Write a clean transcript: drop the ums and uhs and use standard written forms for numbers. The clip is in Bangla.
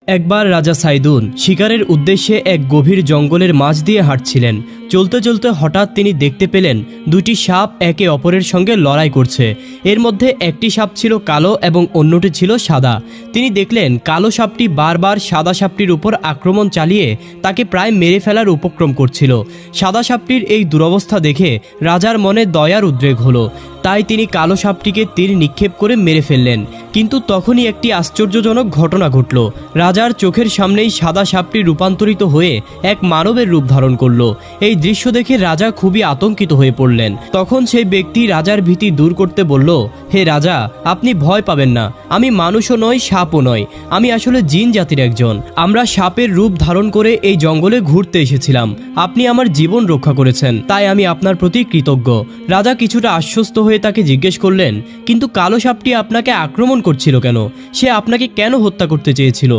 একবার রাজা সাইদুন শিকারের উদ্দেশ্যে এক গভীর জঙ্গলের মাঝ দিয়ে হাঁটছিলেন। চলতে চলতে হঠাৎ তিনি দেখতে পেলেন দুটি সাপ একে অপরের সঙ্গে লড়াই করছে। এর মধ্যে একটি সাপ ছিল কালো এবং অন্যটি ছিল সাদা। তিনি দেখলেন কালো সাপটি বারবার সাদা সাপটির উপর আক্রমণ চালিয়ে তাকে প্রায় মেরে ফেলার উপক্রম করছিল। সাদা সাপটির এই দুরবস্থা দেখে রাজার মনে দয়ার উদ্রেক হলো। তাই তিনি কালো সাপটিকে তীর নিক্ষেপ করে মেরে ফেললেন। কিন্তু তখনই একটি আশ্চর্যজনক ঘটনা ঘটল। রাজার চোখের সামনেই সাদা সাপটি রূপান্তরিত হয়ে এক মানবের রূপ ধারণ করল। এই দৃশ্য দেখে রাজা খুবই আতঙ্কিত হয়ে পড়লেন। তখন সেই ব্যক্তি রাজার ভীতি দূর করতে বলল, হে রাজা, আপনি ভয় পাবেন না। আমি মানুষও নয়, সাপও নয়, আমি আসলে জিন জাতির একজন। আমরা সাপের রূপ ধারণ করে এই জঙ্গলে ঘুরতে এসেছিলাম। আপনি আমার জীবন রক্ষা করেছেন, তাই আমি আপনার প্রতি কৃতজ্ঞ। রাজা কিছুটা আশ্বস্ত হয়ে তাকে জিজ্ঞেস করলেন, কিন্তু কালো সাপটি আপনাকে আক্রমণ করছিল কেন? সে আপনাকে কেন হত্যা করতে চেয়েছিল?